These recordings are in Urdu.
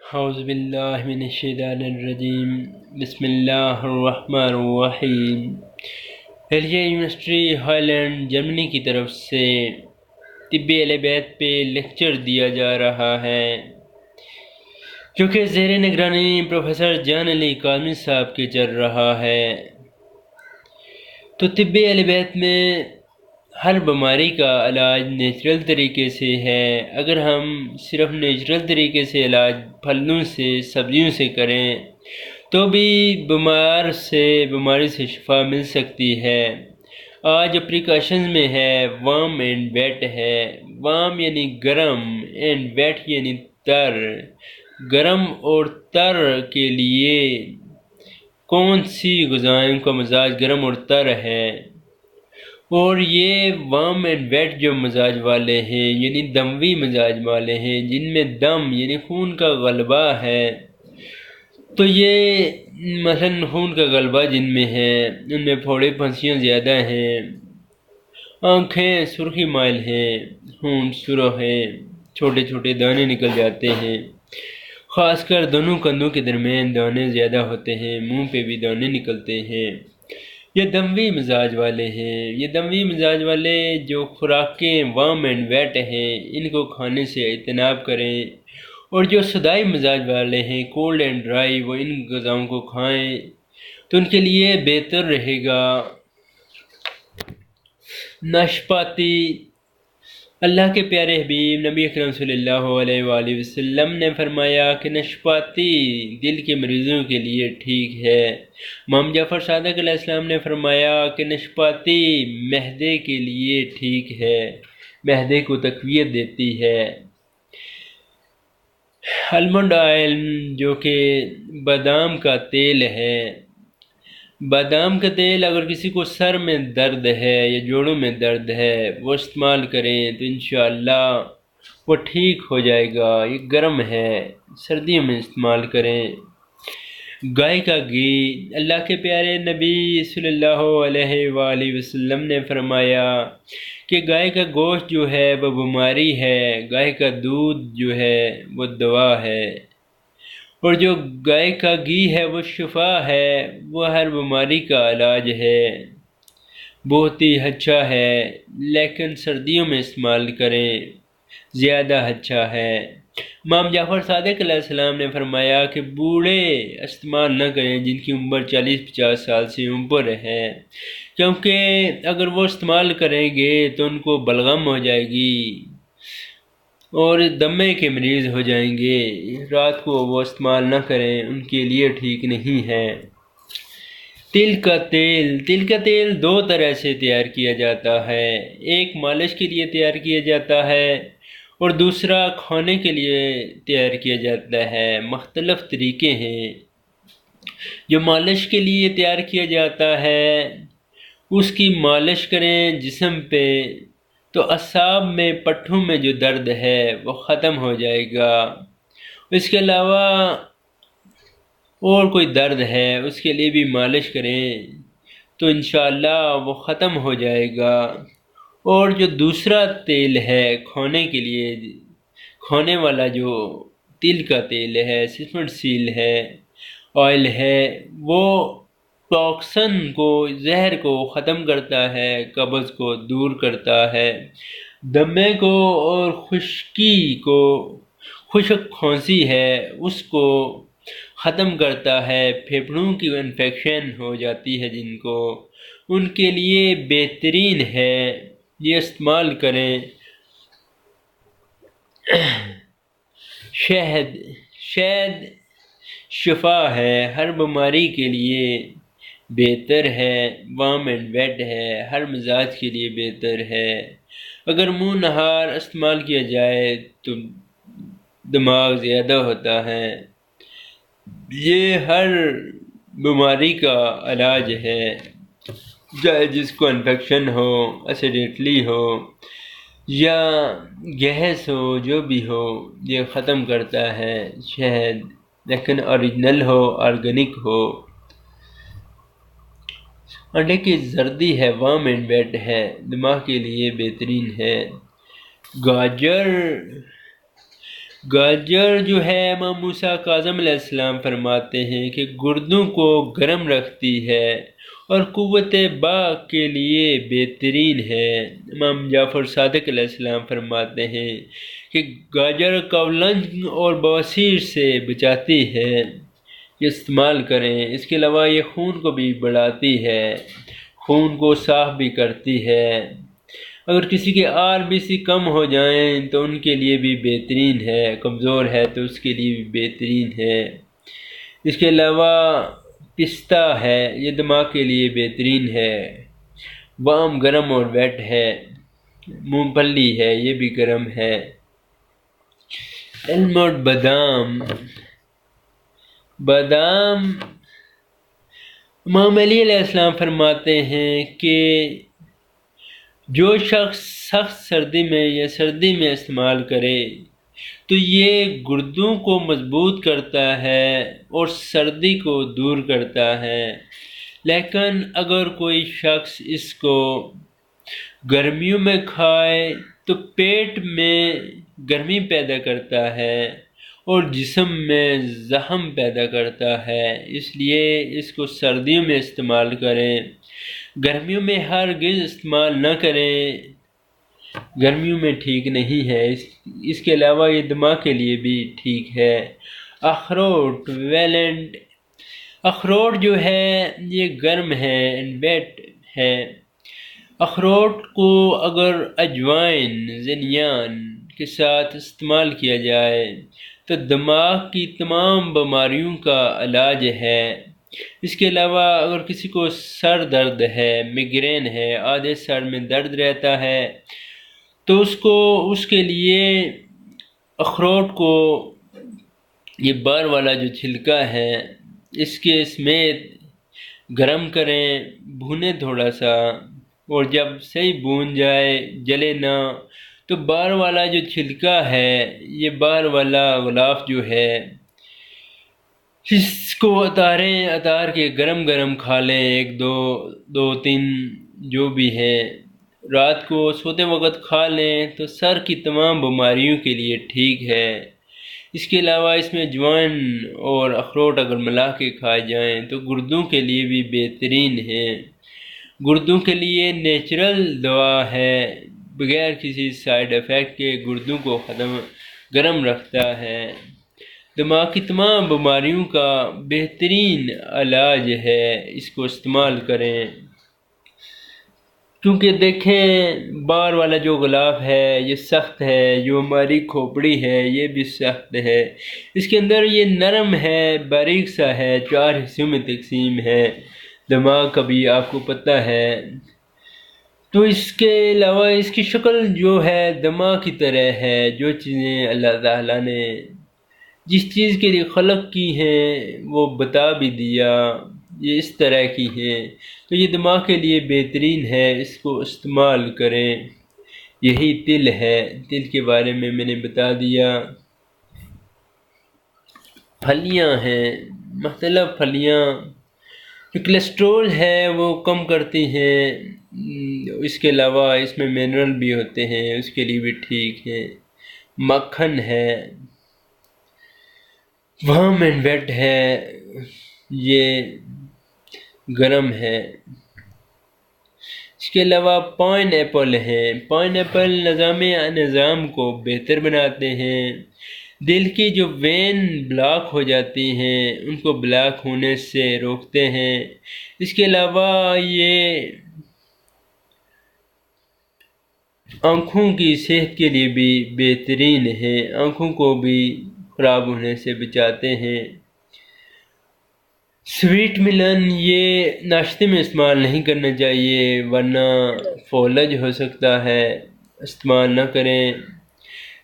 اعوذ باللہ من الشیطان الرجیم بسم اللہ الرحمن الرحیم۔ ایلجے یونیورسٹی ہالینڈ جرمنی کی طرف سے طبی اہل بیت پہ لیکچر دیا جا رہا ہے جو کہ زیر نگرانی پروفیسر جان علی کاظمی صاحب کے چل رہا ہے۔ تو طبی اہل بیت میں ہر بیماری کا علاج نیچرل طریقے سے ہے۔ اگر ہم صرف نیچرل طریقے سے علاج پھلوں سے سبزیوں سے کریں تو بھی بیماری سے شفا مل سکتی ہے۔ آج جو پریکاشنز میں ہے وارم اینڈ ویٹ ہے۔ وارم یعنی گرم، اینڈ ویٹ یعنی تر۔ گرم اور تر کے لیے کون سی غذائیں کا مزاج گرم اور تر ہے، اور یہ وارم اینڈ ویٹ جو مزاج والے ہیں یعنی دموی مزاج والے ہیں، جن میں دم یعنی خون کا غلبہ ہے، تو یہ مثلا خون کا غلبہ جن میں ہے ان میں پھوڑے پھنسیاں زیادہ ہیں، آنکھیں سرخی مائل ہیں، خون سرخ ہے، چھوٹے چھوٹے دانے نکل جاتے ہیں، خاص کر دونوں کندھوں کے درمیان دانے زیادہ ہوتے ہیں، منہ پہ بھی دانے نکلتے ہیں۔ یہ دموی مزاج والے ہیں۔ یہ دموی مزاج والے جو خوراکیں وارم اینڈ ویٹ ہیں ان کو کھانے سے اجتناب کریں، اور جو صدائی مزاج والے ہیں کولڈ اینڈ ڈرائی وہ ان غذاؤں کو کھائیں تو ان کے لیے بہتر رہے گا۔ ناشپاتی، اللہ کے پیارے حبیب نبی اکرم صلی اللہ علیہ وآلہ وسلم نے فرمایا کہ ناشپاتی دل کے مریضوں کے لیے ٹھیک ہے۔ امام جعفر صادق علیہ السلام نے فرمایا کہ ناشپاتی معدے کے لیے ٹھیک ہے، معدے کو تقویت دیتی ہے۔ آلمنڈ آئل جو کہ بادام کا تیل ہے، بادام کا تیل اگر کسی کو سر میں درد ہے یا جوڑوں میں درد ہے وہ استعمال کریں تو انشاءاللہ وہ ٹھیک ہو جائے گا۔ یہ گرم ہے، سردیوں میں استعمال کریں۔ گائے کا گھی، اللہ کے پیارے نبی صلی اللہ علیہ وآلہ وسلم نے فرمایا کہ گائے کا گوشت جو ہے وہ بیماری ہے، گائے کا دودھ جو ہے وہ دوا ہے، اور جو گائے کا گھی ہے وہ شفا ہے، وہ ہر بیماری کا علاج ہے، بہت ہی اچھا ہے، لیکن سردیوں میں استعمال کریں، زیادہ اچھا ہے۔ امام جعفر صادق علیہ السلام نے فرمایا کہ بوڑھے استعمال نہ کریں جن کی عمر 40-50 سال سے اوپر ہے، کیونکہ اگر وہ استعمال کریں گے تو ان کو بلغم ہو جائے گی اور دمے کے مریض ہو جائیں گے۔ رات کو وہ استعمال نہ کریں، ان کے لیے ٹھیک نہیں ہے۔ تل کا تیل، تل کا تیل دو طرح سے تیار کیا جاتا ہے، ایک مالش کے لیے تیار کیا جاتا ہے اور دوسرا کھانے کے لیے تیار کیا جاتا ہے۔ مختلف طریقے ہیں۔ جو مالش کے لیے تیار کیا جاتا ہے اس کی مالش کریں جسم پہ تو اعصاب میں پٹھوں میں جو درد ہے وہ ختم ہو جائے گا۔ اس کے علاوہ اور کوئی درد ہے اس کے لیے بھی مالش کریں تو انشاءاللہ وہ ختم ہو جائے گا۔ اور جو دوسرا تیل ہے کھانے کے لیے، کھانے والا جو تل کا تیل ہے، سفنٹ سیل ہے، آئل ہے، وہ ٹاکسن کو، زہر کو ختم کرتا ہے، قبض کو دور کرتا ہے، دمے کو اور خشکی کو، خشک کھانسی ہے اس کو ختم کرتا ہے، پھیپھڑوں کی انفیکشن ہو جاتی ہے جن کو، ان کے لیے بہترین ہے، یہ استعمال کریں۔ شہد شفا ہے، ہر بیماری کے لیے بہتر ہے، وارم اینڈ ویٹ ہے، ہر مزاج کے لیے بہتر ہے۔ اگر منہ نہار استعمال کیا جائے تو دماغ زیادہ ہوتا ہے۔ یہ ہر بیماری کا علاج ہے، چاہے جس کو انفیکشن ہو، ایسیڈیٹلی ہو یا گیس ہو، جو بھی ہو یہ ختم کرتا ہے شہد، لیکن اوریجنل ہو، آرگینک ہو۔ انڈے کی زردی ہے، وارم اینڈ ویٹ ہے، دماغ کے لیے بہترین ہے۔ گاجر جو ہے امام موسیٰ کاظم علیہ السلام فرماتے ہیں کہ گردوں کو گرم رکھتی ہے اور قوت باغ کے لیے بہترین ہے۔ امام جعفر صادق علیہ السلام فرماتے ہیں کہ گاجر قولنج اور بواسیر سے بچاتی ہے، یہ استعمال کریں۔ اس کے علاوہ یہ خون کو بھی بڑھاتی ہے، خون کو صاف بھی کرتی ہے۔ اگر کسی کے RBC کم ہو جائیں تو ان کے لیے بھی بہترین ہے، کمزور ہے تو اس کے لیے بھی بہترین ہے۔ اس کے علاوہ پستہ ہے، یہ دماغ کے لیے بہترین ہے، وام گرم اور ویٹ ہے۔ مونگ پھلی ہے، یہ بھی گرم ہے۔ علم اور بادام امام علی علیہ السلام فرماتے ہیں کہ جو شخص سخت سردی میں یا سردی میں استعمال کرے تو یہ گردوں کو مضبوط کرتا ہے اور سردی کو دور کرتا ہے، لیکن اگر کوئی شخص اس کو گرمیوں میں کھائے تو پیٹ میں گرمی پیدا کرتا ہے اور جسم میں زخم پیدا کرتا ہے، اس لیے اس کو سردیوں میں استعمال کریں، گرمیوں میں ہرگز استعمال نہ کریں، گرمیوں میں ٹھیک نہیں ہے۔ اس کے علاوہ یہ دماغ کے لیے بھی ٹھیک ہے۔ اخروٹ ویلنٹ، اخروٹ جو ہے یہ گرم ہے، ویٹ ہے۔ اخروٹ کو اگر اجوائن زنجان کے ساتھ استعمال کیا جائے تو دماغ کی تمام بیماریوں کا علاج ہے۔ اس کے علاوہ اگر کسی کو سر درد ہے، میگرین ہے، آدھے سر میں درد رہتا ہے تو اس کے لیے اخروٹ کو یہ بار والا جو چھلکا ہے اس کے سمیت گرم کریں، بھونیں تھوڑا سا، اور جب صحیح بھون جائے، جلے نہ، تو بار والا جو چھلکا ہے، یہ بار والا غلاف جو ہے اس کو اتار کے گرم گرم کھا لیں، ایک دو تین جو بھی ہے، رات کو سوتے وقت کھا لیں تو سر کی تمام بیماریوں کے لیے ٹھیک ہے۔ اس کے علاوہ اس میں اجوائن اور اخروٹ اگر ملا کے کھائے جائیں تو گردوں کے لیے بھی بہترین ہے، گردوں کے لیے نیچرل دوا ہے، بغیر کسی سائیڈ ایفیکٹ کے گردوں کو گرم رکھتا ہے، دماغ کی تمام بیماریوں کا بہترین علاج ہے، اس کو استعمال کریں۔ کیونکہ دیکھیں بار والا جو غلاف ہے یہ سخت ہے، جو ہماری کھوپڑی ہے یہ بھی سخت ہے، اس کے اندر یہ نرم ہے، باریک سا ہے، 4 حصوں میں تقسیم ہے، دماغ کا بھی آپ کو پتہ ہے۔ تو اس کے علاوہ اس کی شکل جو ہے دماغ کی طرح ہے، جو چیزیں اللہ تعالیٰ نے جس چیز کے لیے خلق کی ہیں وہ بتا بھی دیا، یہ اس طرح کی ہیں، تو یہ دماغ کے لیے بہترین ہے، اس کو استعمال کریں۔ یہی تل ہے، تل کے بارے میں نے بتا دیا۔ پھلیاں ہیں، مختلف پھلیاں جو کولیسٹرول ہے وہ کم کرتی ہیں، اس کے علاوہ اس میں منرل بھی ہوتے ہیں، اس کے لیے بھی ٹھیک ہے۔ مکھن ہے، وام اینڈ ویٹ ہے، یہ گرم ہے۔ اس کے علاوہ پائن ایپل ہے، پائن ایپل نظام کو بہتر بناتے ہیں، دل کی جو وین بلاک ہو جاتی ہیں ان کو بلاک ہونے سے روکتے ہیں۔ اس کے علاوہ یہ آنکھوں کی صحت کے لیے بھی بہترین ہے، آنکھوں کو بھی خراب ہونے سے بچاتے ہیں۔ سویٹ ملن یہ ناشتے میں استعمال نہیں کرنا چاہیے ورنہ فولج ہو سکتا ہے، استعمال نہ کریں،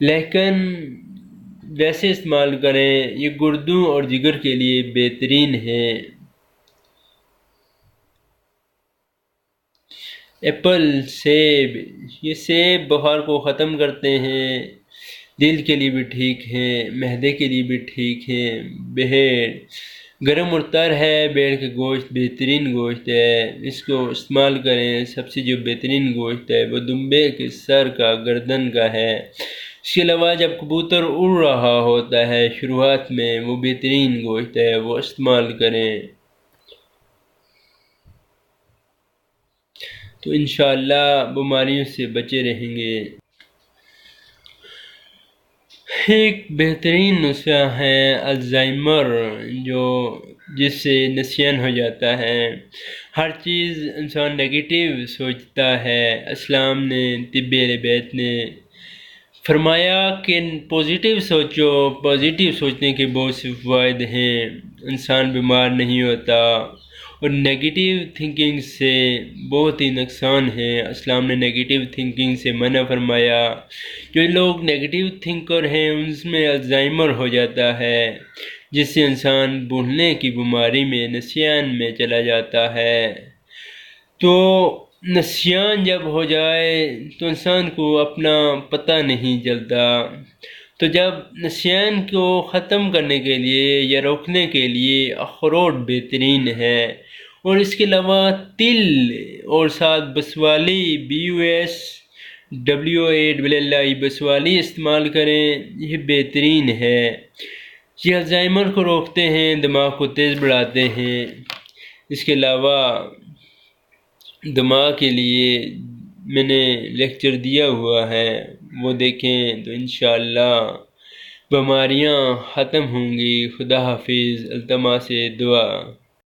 لیکن ویسے استعمال کریں، یہ گردوں اور جگر کے لیے بہترین ہے۔ ایپل، سیب، یہ سیب بخار کو ختم کرتے ہیں، دل کے لیے بھی ٹھیک ہیں، معدے کے لیے بھی ٹھیک ہیں۔ بھیڑ گرم اور تر ہے، بھیڑ کا گوشت بہترین گوشت ہے، اس کو استعمال کریں۔ سب سے جو بہترین گوشت ہے وہ دمبے کے سر کا، گردن کا ہے، اس کے علاوہ جب کبوتر اڑ رہا ہوتا ہے شروعات میں، وہ بہترین گوشت ہے، وہ استعمال کریں تو انشاءاللہ بیماریوں سے بچے رہیں گے۔ ایک بہترین نسخہ ہے الزائمر، جس سے نسیان ہو جاتا ہے، ہر چیز انسان نگیٹیو سوچتا ہے۔ اسلام نے، طب اہل بیت نے فرمایا کہ پازیٹیو سوچو، پازیٹیو سوچنے کے بہت سے فوائد ہیں، انسان بیمار نہیں ہوتا، اور نگیٹیو تھنکنگ سے بہت ہی نقصان ہیں۔ اسلام نے نگیٹیو تھنکنگ سے منع فرمایا۔ جو لوگ نگیٹیو تھنکر ہیں ان میں الزائمر ہو جاتا ہے، جس سے انسان بھولنے کی بیماری میں، نسیان میں چلا جاتا ہے۔ تو نسیان جب ہو جائے تو انسان کو اپنا پتہ نہیں چلتا۔ تو جب نسیان کو ختم کرنے کے لیے یا روکنے کے لیے اخروٹ بہترین ہے، اور اس کے علاوہ تل اور ساتھ بسوالی BUSWALI بسوالی استعمال کریں، یہ بہترین ہے۔ یہ الزائمر کو روکتے ہیں، دماغ کو تیز بڑھاتے ہیں۔ اس کے علاوہ دماغ کے لیے میں نے لیکچر دیا ہوا ہے، وہ دیکھیں تو انشاءاللہ بیماریاں ختم ہوں گی۔ خدا حافظ۔ التماس دعا۔